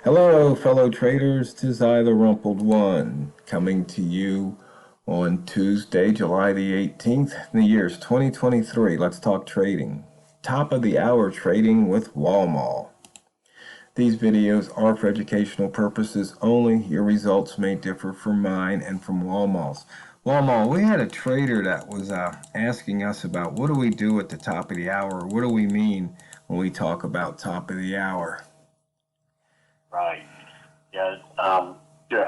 Hello, fellow traders. 'Tis I, TheRumpledOne, coming to you on Tuesday, July the 18th. The year's 2023. Let's talk trading. Top of the hour trading with Walmal. These videos are for educational purposes only. Your results may differ from mine and from Walmal's. Walmal, we had a trader that was asking us about what do we do at the top of the hour? What do we mean when we talk about top of the hour? Right. Yeah. Yeah.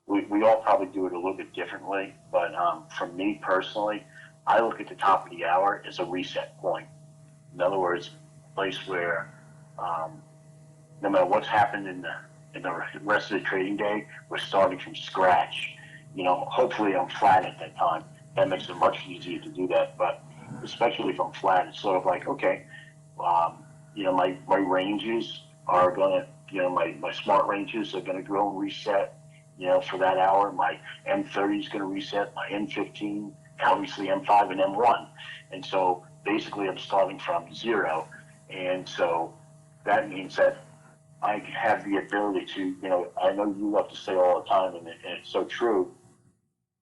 We all probably do it a little bit differently, but for me personally, I look at the top of the hour as a reset point. In other words, a place where no matter what's happened in the rest of the trading day, we're starting from scratch. Hopefully I'm flat at that time. That makes it much easier to do that. But especially if I'm flat, it's sort of like, okay, my ranges are going to, my smart ranges are going to go and reset, for that hour. My M30 is going to reset, my M15, obviously M5 and M1. And so basically I'm starting from zero. And so that means that I have the ability to, I know you love to say all the time, and it's so true,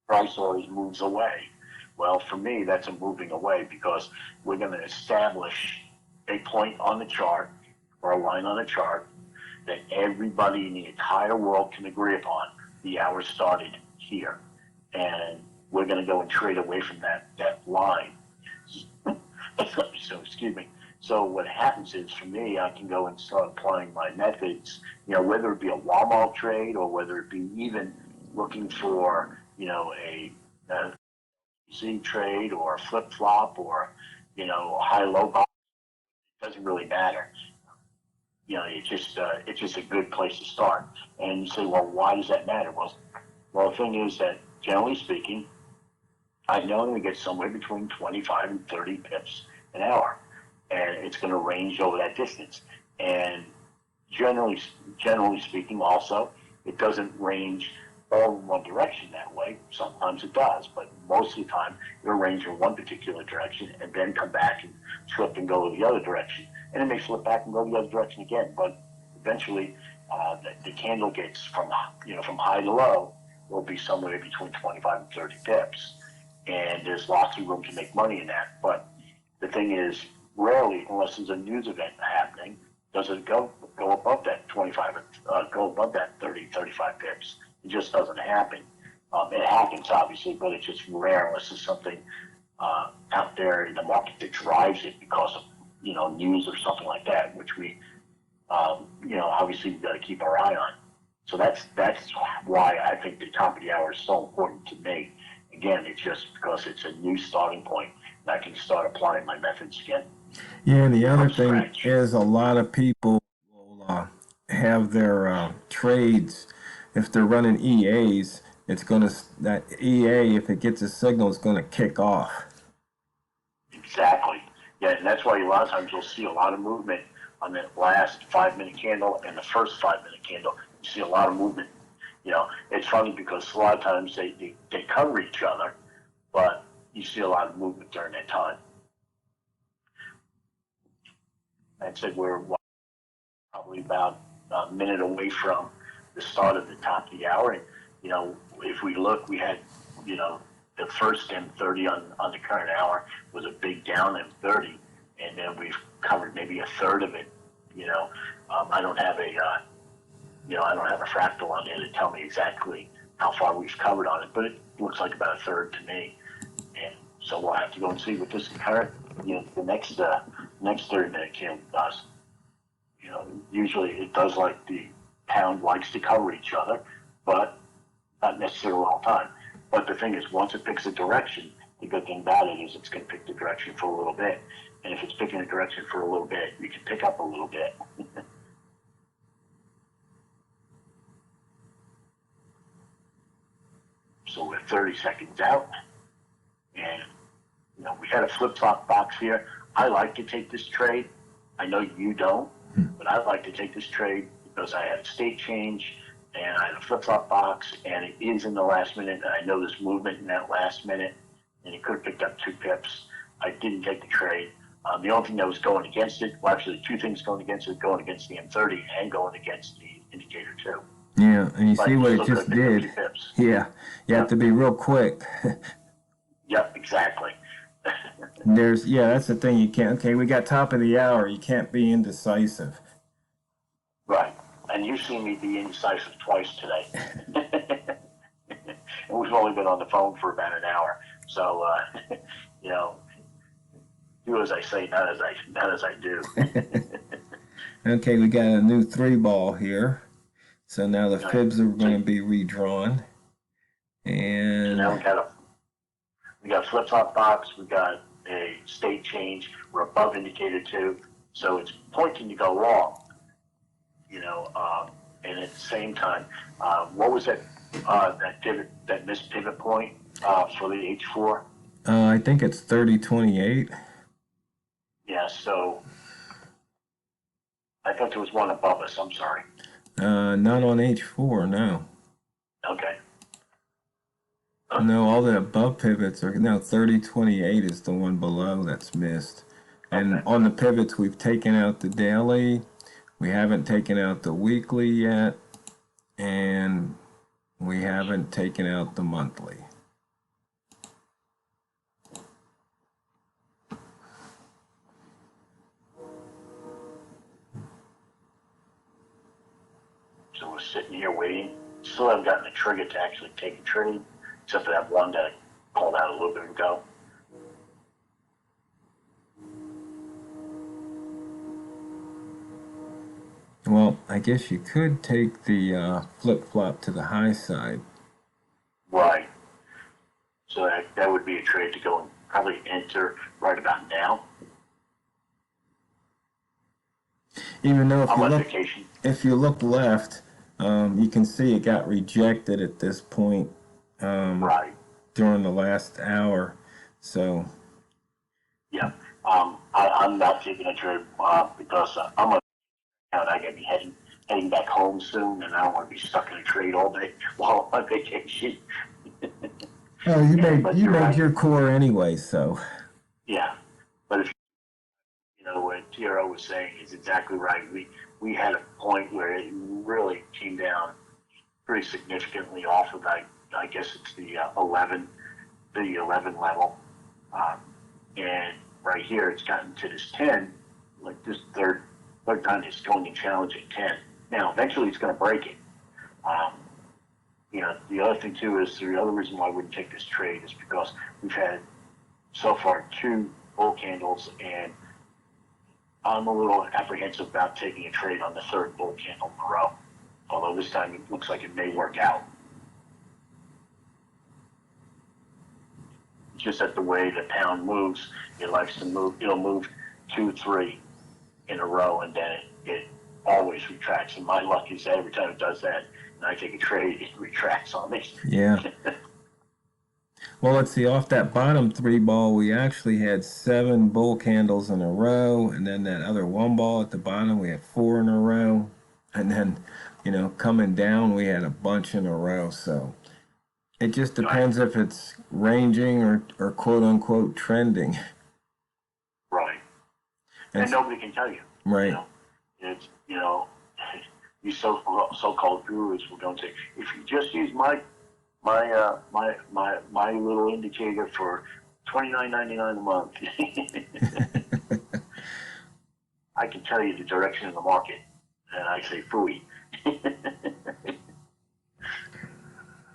price always moves away. Well, for me, that's a moving away because we're going to establish a point on the chart or a line on the chart that everybody in the entire world can agree upon. The hour started here, and we're going to go and trade away from that line. So, excuse me. So what happens is, for me, I can go and start applying my methods, whether it be a Walmal trade or whether it be even looking for, a Z trade or a flip flop or, a high low box. It doesn't really matter. It's just a good place to start. And you say, well, why does that matter? Well, the thing is that generally speaking, I normally get somewhere between 25 and 30 pips an hour, and it's going to range over that distance. And generally speaking, also, it doesn't range all in one direction that way. Sometimes it does, but most of the time it'll range in one particular direction and then come back and flip and go the other direction. And it may flip back and go the other direction again, but eventually the candle gets from high to low will be somewhere between 25 and 30 pips. And there's lots of room to make money in that. But the thing is, rarely, unless there's a news event happening, does it go above that 25, go above that 30, 35 pips. It just doesn't happen. It happens, obviously, but it's just rare unless there's something out there in the market that drives it because of, news or something like that, which we, obviously we've got to keep our eye on. So that's why I think the top of the hour is so important to me. Again, it's just because it's a new starting point, and I can start applying my methods again. Yeah, and the other From thing scratch. is a lot of people will have their trades, if they're running EAs, it's going to, that EA, if it gets a signal, it's going to kick off. Exactly. Yeah, and that's why a lot of times you'll see a lot of movement on that last 5-minute candle and the first 5-minute candle. You see a lot of movement. It's funny because a lot of times they cover each other, but you see a lot of movement during that time. I'd say we're probably about a minute away from the start of the top of the hour. And, if we look, we had, the first M30 on the current hour was a big down M30, and then we've covered maybe a third of it. I don't have a fractal on there to tell me exactly how far we've covered on it, but it looks like about a third to me. And so we'll have to go and see what this current, the next 30-minute candle does. Usually it does like the pound likes to cover each other, but not necessarily all the time. But the thing is, once it picks a direction, the good thing about it is it's going to pick the direction for a little bit. And if it's picking a direction for a little bit, you can pick up a little bit. So we're 30 seconds out, and we had a flip-flop box here. I like to take this trade. I know you don't, but I like to take this trade because I had a state change and I had a flip-flop box, and it is in the last minute, and I know there's movement in that last minute, and it could have picked up 2 pips. I didn't take the trade. The only thing that was going against it, well, actually, two things going against it: going against the M30 and going against the indicator too. Yeah, and you But see what it still could just have picked up a did. few pips. Yeah, you have to be real quick. Yep, exactly. Yeah, that's the thing. You can't. Okay, we got top of the hour. You can't be indecisive. Right. And you've seen me be indecisive twice today. And we've only been on the phone for about an hour. So, you know, do as I say, not as I do. Okay, we got a new 3-ball here. So now the Right. fibs are going to be redrawn. So And now we got a flip-flop box. We got a state change. We're above indicator 2. So it's pointing to go long, you know, and at the same time, what was that pivot, that missed pivot point for the H4? I think it's 3028. Yeah, so I thought there was one above us. I'm sorry. Not on H4, no. Okay. No, all the above pivots are now 3028 is the one below that's missed. And Okay. on the pivots, we've taken out the daily. We haven't taken out the weekly yet. And we haven't taken out the monthly. So we're sitting here waiting. Still haven't gotten a trigger to actually take a trade, except for that one that I called out a little bit ago. Well, I guess you could take the flip-flop to the high side. Right. So that would be a trade to go and probably enter right about now. Even though I'm on vacation. if you look left, you can see it got rejected at this point Right. during the last hour. So Yeah. I'm not taking a trade because I'm on and I got to be heading back home soon, and I don't want to be stuck in a trade all day while I'm on vacation. oh, you made right. your core anyway, so Yeah, but if you know what TRO was saying is exactly right. We had a point where it really came down pretty significantly off of I guess it's the 11 level, and right here it's gotten to this 10, like this third time it's going and challenging 10. Now eventually it's going to break it. You know, the other thing too is the other reason why I wouldn't take this trade is because we've had so far 2 bull candles, and I'm a little apprehensive about taking a trade on the 3rd bull candle in a row. Although this time it looks like it may work out. It's just that the way the pound moves, it likes to move. It'll move 2, 3 in a row, and then it always retracts. And my luck is that every time it does that, and I take a trade, it retracts on me. yeah. Well, let's see, off that bottom 3-ball, we actually had 7 bull candles in a row, and then that other 1-ball at the bottom, we had 4 in a row, and then, you know, coming down, we had a bunch in a row, so it just depends if it's ranging or quote-unquote trending. Right. And nobody can tell you. Right. You know, it's, you know, these so-called gurus will go and say, if you just use my little indicator for $29.99 a month, I can tell you the direction of the market, and I say phooey.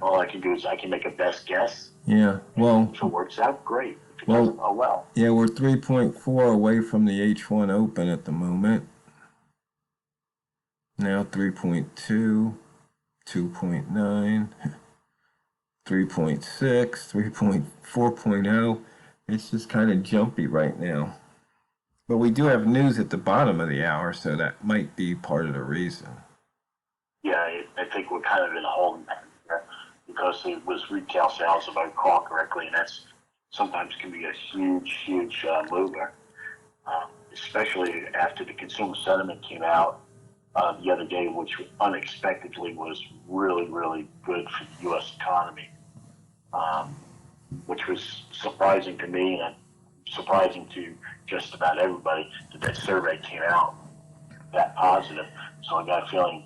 All I can do is I can make a best guess. Yeah. Well, if it works out, great. If it doesn't, oh well. Yeah, we're 3.4 away from the H1 Open at the moment. Now 3.2, 2.9. 3.6, 3.4.0. It's just kind of jumpy right now. But we do have news at the bottom of the hour, so that might be part of the reason. Yeah, I think we're kind of in a holding pattern here because it was retail sales, if I recall correctly, and that's sometimes can be a huge mover, especially after the consumer sentiment came out the other day, which unexpectedly was really good for the U.S. economy. Which was surprising to me, and I'm surprising to just about everybody that survey came out that positive. So I got a feeling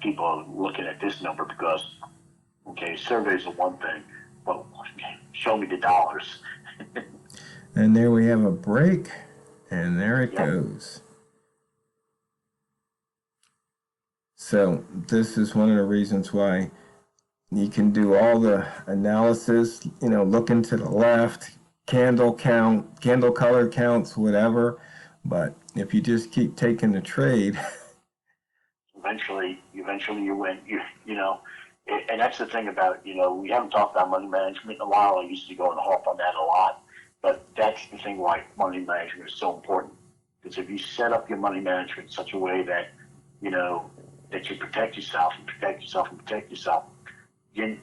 people are looking at this number because, okay, surveys are one thing, but show me the dollars. And there we have a break, and there it goes. So this is one of the reasons why you can do all the analysis, looking to the left, candle count, candle color counts, whatever. But if you just keep taking the trade, eventually you win. And that's the thing about, we haven't talked about money management in a while. I used to go and harp on that a lot. But that's the thing why money management is so important. Because if you set up your money management in such a way that, that you protect yourself and protect yourself and protect yourself, you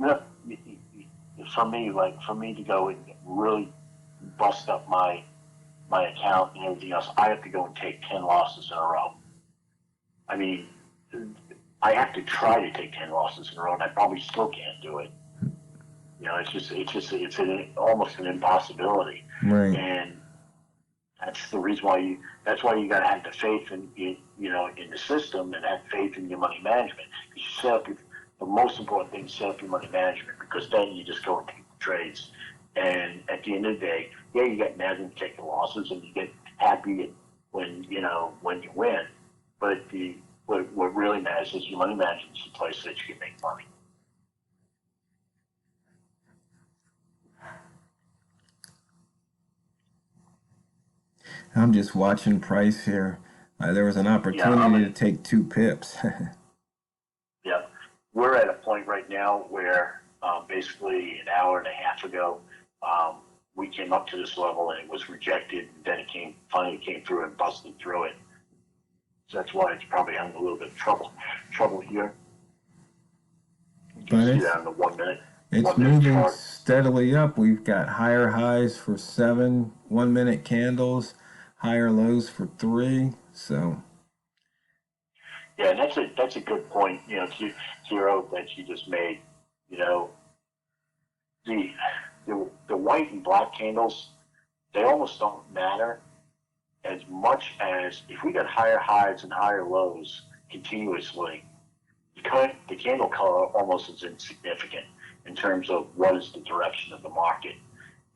have, for me to go and really bust up my account and everything else, I have to go and take 10 losses in a row. I mean, I have to try to take 10 losses in a row, and I probably still can't do it. It's almost an impossibility. right? And that's the reason why that's why you got to have the faith in the system and have faith in your money management. Because you set up the most important thing is set up your money management, because then you just go and take the trades. And at the end of the day, you get mad when you take the losses, and you get happy when you win. But what really matters is your money management is the place that you can make money. I'm just watching price here. There was an opportunity to take 2 pips. Yeah, we're at a point right now where basically an hour and a half ago, we came up to this level and it was rejected. And then it finally came through and busted through it. So that's why it's probably having a little bit of trouble here. You can see that in the 1 minute. It's moving steadily up. We've got higher highs for 7 1-minute candles, higher lows for 3. So yeah, and that's a good point, Hero, that you just made. The white and black candles, they almost don't matter as much as if we got higher highs and higher lows continuously. The candle color almost is insignificant in terms of what is the direction of the market.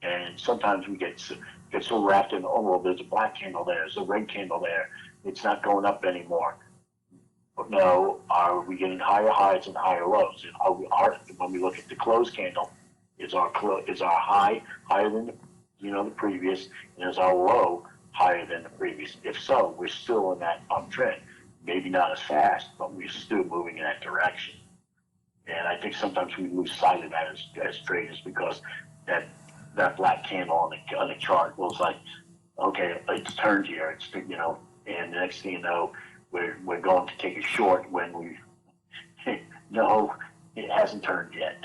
And sometimes we get so wrapped in, there's a black candle there, there's a red candle there, it's not going up anymore. But no, are we getting higher highs and higher lows? When we look at the close candle, is our high higher than the previous, and is our low higher than the previous? If so, we're still in that uptrend. Maybe not as fast, but we're still moving in that direction. And I think sometimes we lose sight of that as traders, because that black candle on the chart was like, okay, it's turned here. It's and the next thing you know, we're going to take a short when we no, it hasn't turned yet.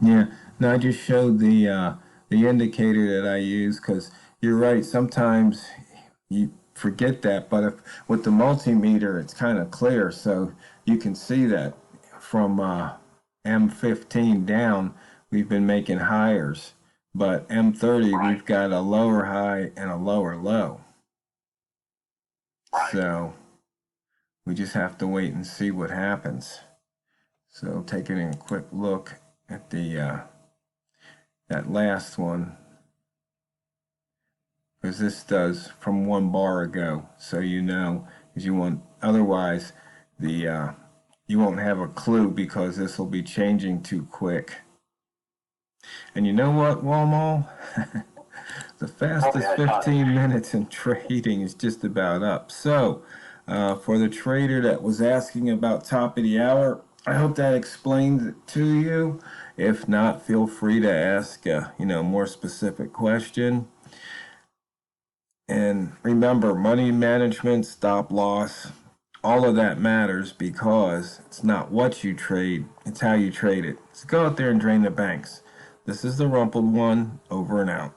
yeah, no, I just showed the indicator that I use, because you're right. Sometimes you forget that, but with the multimeter, it's kind of clear, so you can see that from M15 down, we've been making higher, but M30, right, we've got a lower high and a lower low. right. So we just have to wait and see what happens. So taking a quick look at the that last one, because this does from 1 bar ago, so because you want, otherwise you won't have a clue, because this will be changing too quick. And you know what, Walmal? The fastest 15 minutes in trading is just about up. So for the trader that was asking about top of the hour, I hope that explains it to you. If not, feel free to ask a more specific question. And remember, money management, stop loss, all of that matters, because it's not what you trade, it's how you trade it. So go out there and drain the banks. This is the Rumpled One, over and out.